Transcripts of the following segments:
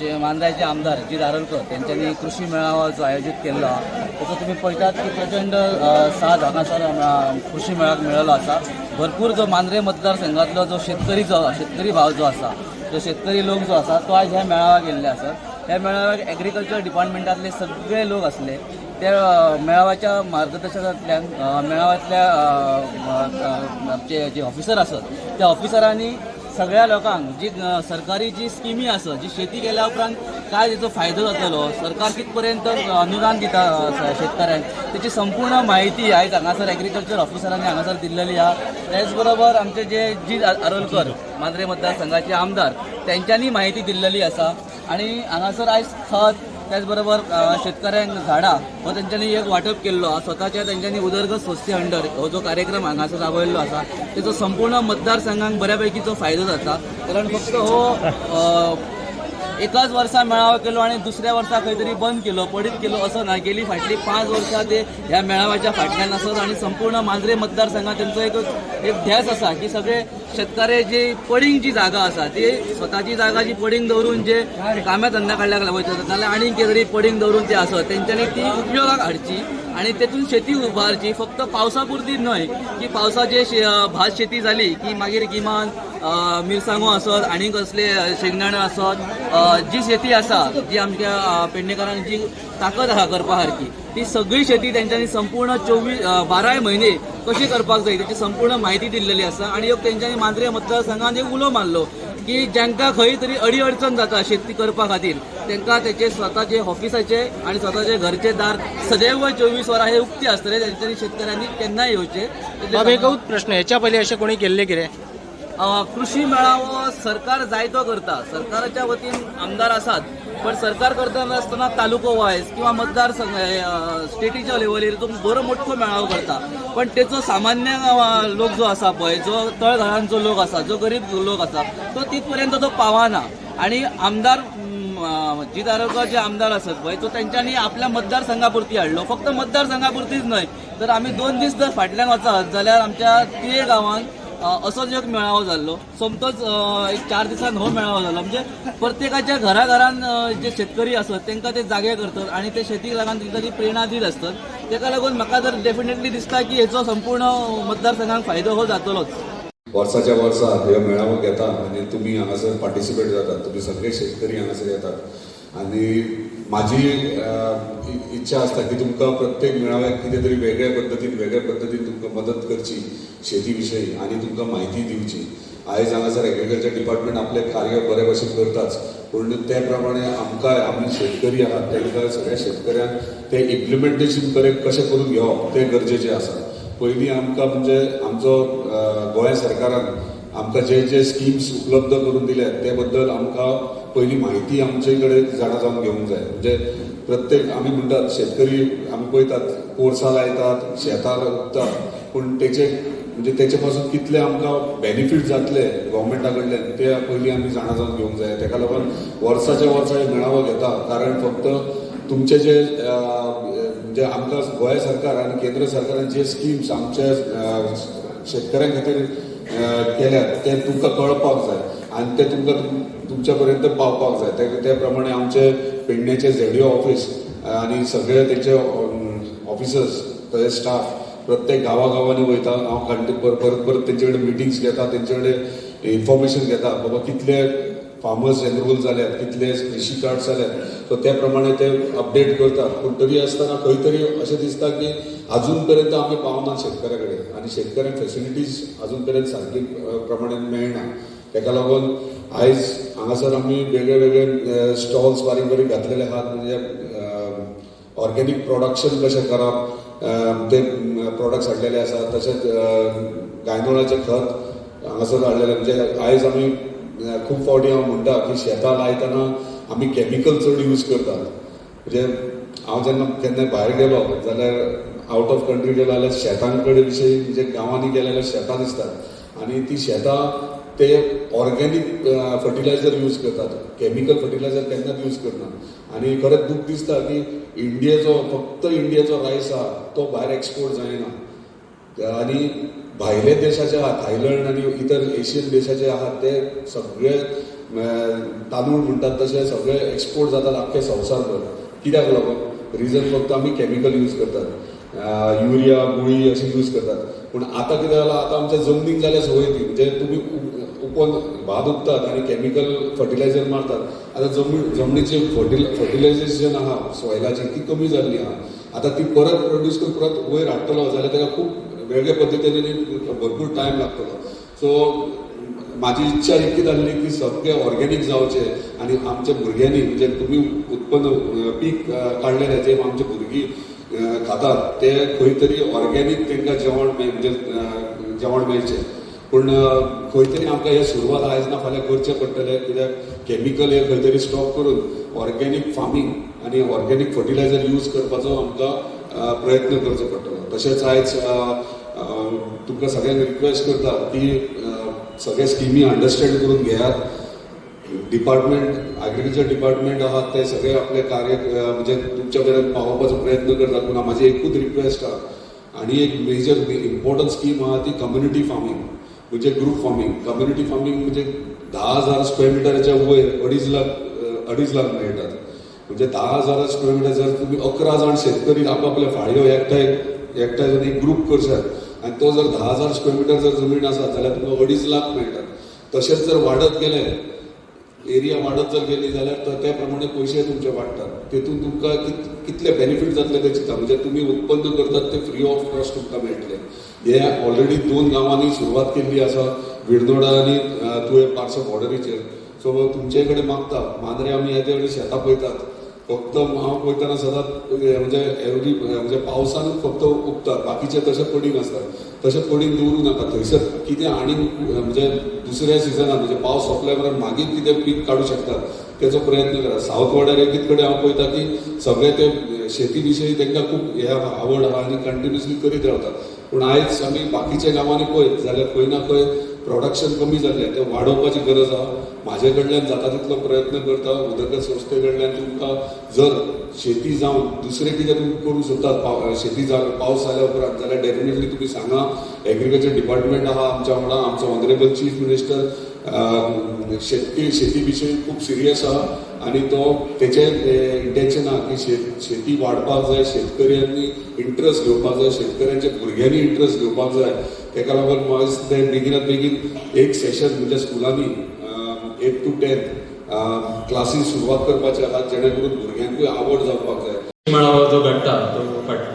आमचे मांद्राचे आमदार जी दारलकर त्यांच्यानी कृषी मेळावा जो आयोजित केला त्याचा तुम्ही पळयतात की प्रचंड साथ हांगासर कृषी मेळाक मेळलो आसा. भरपूर जो मांद्रे मतदारसंघातलो जो शेतकरी भाव जो आसा, जो शेतकरी लोक जो आसा तो आज ह्या मेळाव्याक गेल्ले आसात. ह्या मेळाव्याक एग्रीकल्चर डिपार्टमेंटातले सगळे लोक असले. त्या मेळाव्याच्या मार्गदर्शनांतल्यान मेळाव्यातल्या आमचे जे ऑफिसर आसत त्या ऑफिसरांनी सगळ्या लोकांक जी सरकारी जी स्किमी आसत, जी शेती केल्या उपरांत काय त्याचो फायदो जातलो, सरकार कितपर्यंत अनुदान दिता शेतकऱ्यांक, त्याची संपूर्ण माहिती आयज हांगासर एग्रीकल्चर ऑफिसरांनी हांगासर दिल्लेली आहा. त्याच बरोबर आमचे जे जी दारलकर मांद्रे मतदारसंघाचे आमदार त्यांच्यानी माहिती दिल्लेली आसा. आणि हांगासर आयज खत त्याचबरोबर शेतकऱ्यांक झाडां हो त्यांच्यानी एक वाटप केल्लो. स्वताच्या त्यांच्यानी उदरगत स्वस्ती अंडर हो जो कार्यक्रम हांगासर राबयल्लो आसा तेचो संपूर्ण मतदारसंघांक बऱ्यापैकी जो फायदो जाता. कारण फक्त हो एकाच वर्सा मेळावा केलो आणि दुसऱ्या वर्सा खंय तरी बंद केलो, पडीत केलो असं ना. गेली फाटली 5 वर्सां ते ह्या मेळाव्याच्या फाटल्यान आसत आणि संपूर्ण मांद्रे मतदारसंघात त्यांचो एक ध्यास आसा की सगळे शेतकरी जी पडींग जी जागा आसा ती स्वताची जागा जी पडींग दवरून जे काम्या धंद्या काडल्याक वयतात नाल्यार आनीक कितें तरी पडींग दवरून ते आसत तेंच्यांनी ती उपयोगाक हाडची आणि तेतून शेती उबारची. फक्त पावसा पुरती न्हय की पावसाचे भात शेती जाली की मागीर किमान मिरसांगो आसत आणि कसले शेंगदाणे आसत, जी शेती आसा जी आमच्या पेडणेकारांक जी ताकद आहा करपा सारकी ती सगळी शेती तेंच्यांनी संपूर्ण 12 म्हयने कशी करपाक जाय त्याची संपूर्ण माहिती दिल्लेली आसा. आणि एक तेंच्यांनी मांद्रे मतदारसंघात एक उलो मारलो की जांकां खंय तरी अडचण जाता शेती करपा खातीर तांकां तेचे स्वताचे ऑफिसाचे आणि स्वताचे घरचे दार सदैव 24 वरां हे उक्ते आसतले. तेंच्यांनी शेतकऱ्यांनी केन्नाय येवचे. एकूच प्रश्न, ह्याच्या पयलीं अशें कोणी केल्ले कितें? कृषी मेळावो सरकार जायतो करता, सरकाराच्या वतीन आमदार आसात, पण सरकार करता नासतना तालुको वायज किंवा मतदारसंघ स्टेटीच्या लेवलीर तो बरो मोठो मेळावो करता. पण तेचो सामान्य लोक जो आसा पळय, जो तळघरांचो लोक आसा, जो गरीब लोक आसा तो तिथपर्यंत तो पावना. आणि आमदार जी दारलकर जे आमदार असत पळय तो त्यांच्यानी आपल्या मतदारसंघापुरती हाडलो. फक्त मतदारसंघापुरतीच न्हय तर आम्ही 2 दीस जर फाटल्यान वचत जाल्यार आमच्या तिये गांवांत असोच एक मेळावो जाल्लो. सोमतोच एक 4 दिसान हो मेळावो जालो. म्हणजे प्रत्येकाच्या घराघरान जे शेतकरी असत तांकां ते जागे करतात आणि ते शेतीक लागून तांकां ती प्रेरणा दीत असतात. ताका लागून म्हाका तर डेफिनेटली दिसता की हेचो संपूर्ण मतदारसंघाक फायदो हो जातलोच. वर्साच्या वर्सा हे मेळावो घेतात आणि तुम्ही हांगासर पार्टिसिपेट जातात, तुम्ही सगळे शेतकरी हांगासर येतात. आणि माझी इच्छा आसता की तुमकां प्रत्येक मेळाव्याक कितें तरी वेगळ्या पद्धतीन तुमकां मदत करची शेती विशयी आणि तुमकां म्हायती दिवची. आयज हांगासर एग्रीकल्चर डिपार्टमेंट आपले कार्य बरे भशेन करताच, पूण त्या प्रमाणे आमकां आमी शेतकरी आहात तांकां सगळ्या शेतकऱ्यांक ते इम्प्लिमेंटेशन कशें करून घेवप तें गरजेचें आसा. पयलीं आमकां म्हणजे आमचो गोंय सरकारान आमकां जे स्किम्स उपलब्ध करून दिल्या ते बद्दल आमकां पयलीं म्हायती आमचे कडेन जाणा जावन घेवंक जाय. म्हणजे प्रत्येक आमी म्हणटात शेतकरी आमी पळयतात कोर्सां लायतात, शेतां रोयतात, पूण तेचे पासून कितले आमकां बेनिफीट जातले गव्हर्मेंटा कडल्यान ते पयलीं आमी जाणा जावन घेवंक जाय. ताका लागून वर्साच्या वर्सा हे मेळावो घेता कारण फक्त तुमचे जे म्हणजे आमकां गोंय सरकार आनी केंद्र सरकारान जे स्किम्स आमच्या शेतकऱ्यां खातीर केल्यात ते तुमकां कळपाक जाय आनी ते तुमच्या पर्यंत पावपाक जाय. त्या प्रमाणे आमचे पेडणेचे ZDO ऑफिस आनी सगळे तेचे ऑफिसर्स तशेंच स्टाफ प्रत्येक गांवांनी वयता. हांव परत तेंचे कडेन मिटिंग्स घेता, तेंचे कडेन इन्फॉर्मेशन घेता बाबा कितले फार्मर्स एनरोल जाल्यात, कितले कृषी कार्ड जाल्यात, सो त्या प्रमाणे ते अपडेट करतात. पूण तरी आसतना खंय तरी अशें दिसता की अजून पर्यंत आमी पावना शेतकऱ्या कडेन आनी शेतकऱ्यांक फेसिलिटीज अजून पर्यंत सारकी प्रमाणे मेळना. ताका लागून आयज हांगासर आमी वेगळे स्टॉल्स बारीक घातलेले आहात. म्हणजे ऑर्गेनीक प्रोडक्शन कशें करप ते प्रोडक्ट्स हाडलेले आसात. तशेंच गायदोळाचें खत हांगासर हाडलेलें. म्हणजे आयज आमी खूब फावटी हांव म्हणटा की शेतां लायतना आमी कॅमिकल चड यूज करतात. म्हणजे हांव जेन्ना केन्नाय भायर गेलो जाल्यार आवट ऑफ कंट्री गेलो जाल्यार शेतां कडेन विशयी म्हणजे गांवांनी गेले जाल्यार शेतां दिसतात आणि ती शेतां ते ऑर्गेनीक फर्टिलायझर यूज करतात, केमिकल फर्टिलायझर केन्नाच यूज करनात. आणि खरेंच दूख दिसता की फक्त इंडियेचो रायस आहा तो भायर एक्सपोर्ट जायना. आणि भायले देशाचे आहात थायलंड आणि इतर एशियन देशाचे आहात ते सगळे तांदूळ म्हणटात तशें सगळे एक्सपोर्ट जातात आख्खे संवसारभर. कित्याक लागून रिजन फक्त आमी कॅमिकल यूज करतात, युरिया गुळी अशी यूज करतात. पूण आतां कितें जालां, आतां आमच्या जमनीक जाल्या संवय ती, म्हणजे तुमी उपोवन भात उपतात आनी कॅमिकल फर्टिलायझर मारतात. आतां जमनीची फर्टिलायझेशन आहा सॉयलाची ती कमी जाल्ली आहा. आतां ती परत प्रोड्यूस करून परत वयर हाडटलो जाल्यार ताका खूब वेगळे पद्दतीन भरपूर टायम लागतलो. सो माझी इच्छा इतकी जाल्ली की सगळे ऑर्गॅनीक जावचे आनी आमच्या भुरग्यांनी म्हणजे तुमी उत्पन्न पीक काडलेले जे आमचे भुरगीं खातात ते खंय तरी ऑर्गॅनीक तांकां जेवण म्हणजे जेवण मेळचें. पूण खंय तरी आमकां हे सुरवात आयज ना फाल्यां करचें पडटलें, कित्याक कॅमिकल हे खंय तरी स्टॉप करून ऑर्गॅनीक फार्मींग आनी ऑर्गॅनीक फर्टिलायझर यूज करपाचो आमकां प्रयत्न करचो पडटलो. तशेंच आयज तुमकां सगळ्यांक रिक्वेस्ट करता की सगळे स्किमी अंडरस्टँड करून घेयात. डिपार्टमेंट ॲग्रिकल्चर डिपार्टमेंट आहात ते सगळे आपले कार्य म्हणजे तुमच्या पर्यंत पावोवपाचो प्रयत्न करतात. पूण म्हाजी एकूच रिक्वेस्ट आहा आनी एक मेजर इम्पॉर्टंट स्कीम आहा ती कम्युनिटी फार्मींग म्हणजे ग्रूप फार्मींग. कम्युनिटी फार्मींग म्हणजे 10,000 स्क्वेअर मिटरच्या वयर 2.5 लाख मेळटात. म्हणजे 10,000 स्क्वेअर मिटर जर तुम्ही 11 जाण शेतकरी आपापल्या फाळयो एकठांय जर एक ग्रूप करशात आनी तो जर 10,000 स्क्वेअर मिटर जर जमीन आसा जाल्यार तुमकां 2.5 लाख मेळटात. तशेंच जर वाडत गेले, एरिया वाडत जर गेली जाल्यार त्या प्रमाणे पयशे तुमचे वाडटात. तेतून तुमकां कितले बेनिफीट जातले ते चिंता. म्हणजे तुमी उत्पन्न करतात ते फ्री ऑफ कॉस्ट तुमकां मेळटले. हे ऑलरेडी 2 गांवांनी सुरवात केल्ली आसा, विडनोडा आनी तुवें पार्सा बॉर्डरीचेर. सो तुमचे कडेन मागता, मांद्रे आमी येते कडेन शेतां पळयतात. फक्त हांव पळयतना सदांच म्हणजे पावसानूच फक्त उगतात, बाकीचे तशें पडींग आसतात. तशें पडींग दवरूं नाका. थंयसर कितें आनी म्हणजे दुसऱ्या सिजनान म्हणजे पावस सोंपल्या उपरांत मागीर कितें पीक काडूं शकतात तेचो प्रयत्न करा. सावथ वाड्यार एकीच कडेन हांव पळयता की सगळे ते शेती विशयी तांकां खूब हे आवड आहा आनी कंटिन्युअसली करीत रावतात. पूण आयज आमी बाकीच्या गांवांनी पळयत जाल्यार खंय ना खंय प्रोडक्शन कमी जाल्लें, तें वाडोवपाची गरज आहा. म्हाजे कडल्यान जाता तितलो प्रयत्न करता. उदरगत संस्थे कडल्यान तुमकां जर शेती जावन दुसरें कितें तुमी करूंक सोदतात शेती पावस जाल्या उपरांत जाल्यार डेफिनेटली तुमी सांगा. एग्रीकल्चर डिपार्टमेंट आहा आमच्या वांगडा, आमचो ऑनरेबल चीफ मिनिस्टर शेती विशयी खूब सिरियस आहा आनी तो तेचें इंटेन्शन आहा की शेती वाडपाक जाय, शेतकऱ्यांनी इंट्रस्ट घेवपाक जाय, शेतकऱ्यांच्या भुरग्यांनी इंट्रस्ट घेवपाक जाय. तेका लागून म्हाका दिसता बेगिनात बेगीन एक सेशन म्हणजे स्कुलांनी 8 to 10 क्लासीस सुरवात करपाचे आहात जेणे करून भुरग्यांकूय आवड जावपाक जाय. मेळावो जो घडटा तो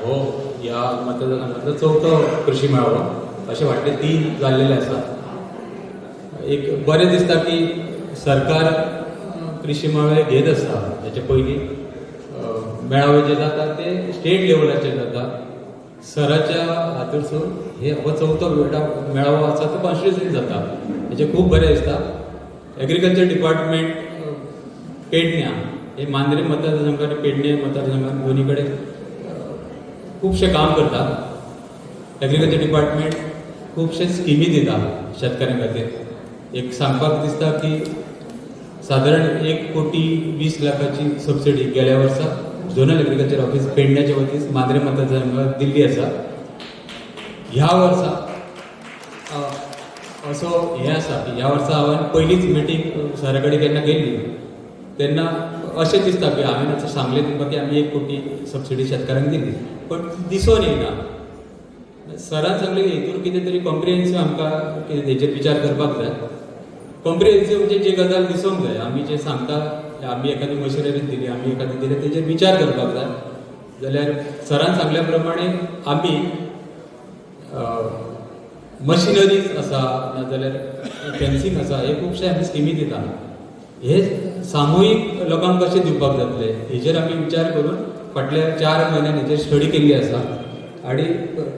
हो ह्या मतदारसंघातलो 4थो कृषी मेळावो. अशे फाटले 3 जाल्लेले आसा. एक बरें दिसता की सरकार कृषी मेळावे घेत आसता. हेचे पयलीं मेळावे जे जाता ते स्टेट लेवलाचेर जाता. सराच्या हातूंतसून हो 4थो मेळावो आसा तो कॉन्स्टिट्युन्सीन जाता. हेचे खूब बरें दिसता. एग्रीकल्चर डिपार्टमेंट पेडण्या हे मांद्रे मतदारसंघ आनी पेडणे मतदारसंघात दोन्ही कडेन खुबशे काम करता. एग्रीकल्चर डिपार्टमेंट खुबशे स्किमी दिता शेतकऱ्यां खातीर. एक सांगपाक दिसता की सादारण 1,20,00,000ची सबसिडी गेल्या वर्सा झोनल एग्रीकल्चर ऑफिस पेडण्याच्या वतीन मांद्रे मतदारसंघात दिल्ली आसा. ह्या वर्सा असो हे आसा की ह्या वर्सा हांवें पयलीच मिटींग सरा कडेन केन्ना गेल्ली तेन्ना अशें दिसता की हांवें असं सांगलें तुमकां की आमी 1 कोटी सबसिडी शेतकारांक दिली, पण दिसून येयना. सरान सांगलें की हेतून कितें तरी कॉम्प्रिहेन्सीव आमकां हेचेर विचार करपाक जाय. कॉम्प्रिहेन्सीव म्हणजे जी गजाल दिसूंक जाय. आमी जे सांगता आमी एखादी मशिनरी दिली, आमी एखादी दिली, तेचेर विचार करपाक जाय. जाल्यार सरान सांगल्या प्रमाणे आमी मशिनरीज आसा नाजाल्यार फेन्सींग आसा हे खुबशे आमी स्किमी दिता. हे सामुहीक लोकांक कशें दिवपाक जातले हेचेर आमी विचार करून फाटल्या 4 म्हयन्यान हेचेर स्टडी केल्ली आसा. आनी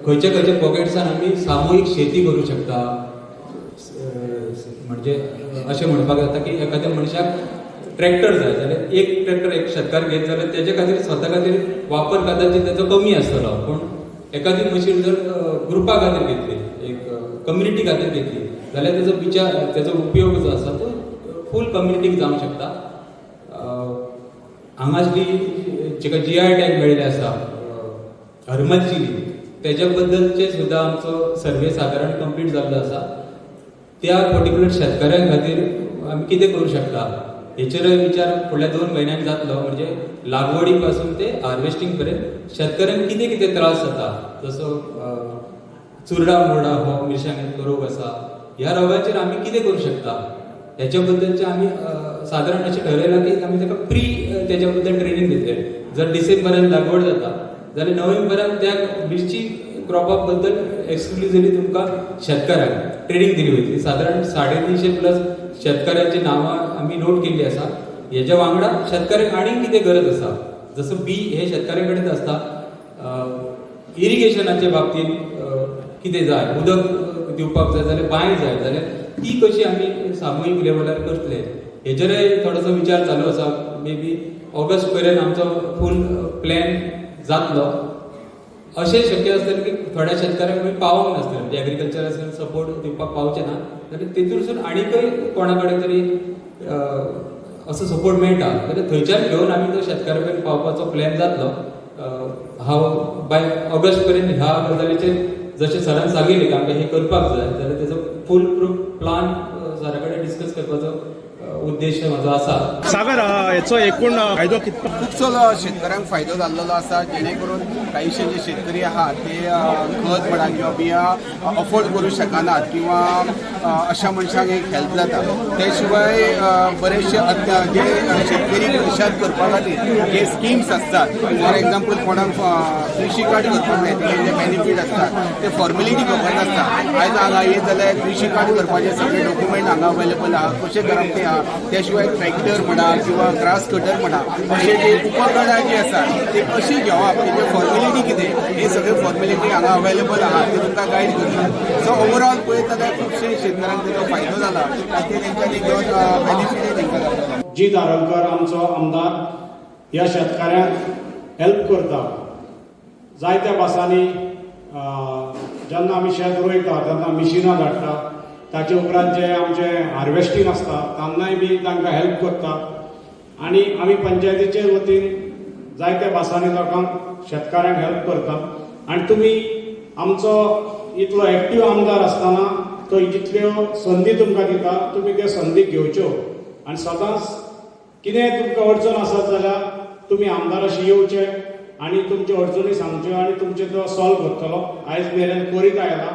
खंयच्या खंयच्या पॉकेट्सान आमी सामुहीक शेती करूं शकता. म्हणजे अशें म्हणपाक जाता की एखाद्या मनशाक ट्रॅक्टर जाय जाल्यार एक ट्रॅक्टर एक शेतकार घेत जाल्यार तेजे खातीर स्वता खातीर वापर कदाचित तेजो कमी आसतलो. पूण एखादी मशीन जर ग्रुपा खातीर घेतली, एक कम्युनिटी खातीर घेतली जाल्यार तेजो उपयोग जो आसा तो फूल कम्युनिटीक जावंक शकता. हांगासली जेका GI टॅग मेळिल्ले आसा हरमलची तेज्या बद्दलचे सुद्दां आमचो सर्वे सादारण कंप्लीट जाल्लो आसा. त्या पर्टिक्युलर शेतकऱ्यां खातीर आमी कितें करूं शकता हेचेरय विचार फुडल्या 2 म्हयन्यांनी जातलो. म्हणजे लागवडी पासून ते हार्वेस्टिंग पर्यंत शेतकऱ्यांक कितें कितें त्रास जाता, जसो चुरडा मुरडा हो मिरसांगेचो रोग आसा, ह्या रोगाचेर आमी कितें करूं शकता हेच्या बद्दलचे आमी सादारण अशें ठरयलां की आमी ताका प्री तेच्या बद्दल ट्रेनिंग दितले. जर डिसेंबरान लागवड जाता जाल्यार नोव्हेंबरान त्या मिरची क्रॉपा बद्दल एक्सक्लुझिव्हली तुमकां शेतकारांक ट्रेनिंग दिली वयतली. सादारण 350+ शेतकारांची नांवां आमी नोट केल्ली आसा. हेच्या वांगडा शेतकऱ्यांक आनीक कितें गरज आसा, जसं बी हे शेतकऱ्या कडेन आसता, इरिगेशनाच्या बाबतींत कितें जाय, उदक दिवपाक जाय जाल्यार बांय जाय जाल्यार ती कशी आमी सामुहीक लेवलार करतले हेचेरय थोडोसो विचार चालू आसा. मे बी ऑगस्ट पर्यंत आमचो फूल प्लॅन जातलो. अशें शक्य आसतलें की थोड्या शेतकऱ्यांक आमी पावोंक नासतलें, म्हणजे एग्रीकल्चरान सपोर्ट दिवपाक पावचे ना जाल्यार तेतूरसून आनीकय कोणा कडेन तरी असो सपोर्ट मेळटा जाल्यार थंयच्यान घेवन आमी तो शेतकारा पर्यंत पावपाचो प्लॅन जातलो. हांव बाय ऑगस्ट पर्यंत ह्या गजालीचेर जशें सरान सांगिल्लें की आमकां हें करपाक जाय जाल्यार तेजो फूल प्रूफ प्लान सरा कडेन डिस्कस करपाचो उद्देश म्हाजो आसा. सागर हेचो एकूण फायदो कितलो? खुबसो शेतकऱ्यांक फायदो जाल्लो आसा, जेणे करून काहीशे जे शेतकरी आहात ते खत म्हणा किंवा बिया अफोर्ड करूं शकनात किंवा अशा मनशांक एक हेल्प जाता. ते शिवाय बरेचशे जे शेतकरी पयशांत करपा खातीर जे स्किम्स असतात, फॉर एक्झाम्पल कोणाक कृषी कार्ड करपाक जाय तेजे जे बेनिफीट असतात ते फॉर्मेलिटी खबर नासता. आयज हांगा येत जाल्यार कृषी कार्ड करपाचे सगळे डॉक्युमेंट हांगा अवेलेबल आहा, कशें करप ते आहा. त्या शिवाय ट्रॅक्टर म्हणा किंवा ग्रास कटर म्हणा अशे जे उपकरणां जी आसात ते कशी घेवप, तेजे फॉर्मेलिटी कितें, हे सगळे फॉर्मेलिटी हांगा अवेलेबल आहा, ते तुमकां गायड करतात. सो ओवरऑल पळयत जाल्यार खुबशे शेतकऱ्यांक तेजो फायदो जाला आनी ते तेंच्यांनी घेवन बेनिफीटय तेंकां जाता. जी धारणकर आमचो आमदार ह्या शेतकऱ्यांक हेल्प करता. जायत्या भासांनी जेन्ना आमी शेत रोयता तेन्ना मिशिनां धाडटा, ताचे उपरांत जे आमचे हार्वेस्टिंग आसता तेन्नाय बी तांकां हेल्प करता. आनी आमी पंचायतीचे वतीन जायत्या भासांनी लोकांक शेतकाऱ्यांक हेल्प करता. आनी तुमी आमचो इतलो एक्टीव आमदार आसतना तो जितल्यो संदी तुमकां दिता तुमी त्यो संदी घेवच्यो आनी सदांच कितेंय तुमकां अडचण आसत जाल्यार तुमी आमदाराशी येवचे आनी तुमच्यो अडचणी सांगच्यो आनी तुमचे तो सॉल्व करतलो. आयज मेरेन करीत आयला.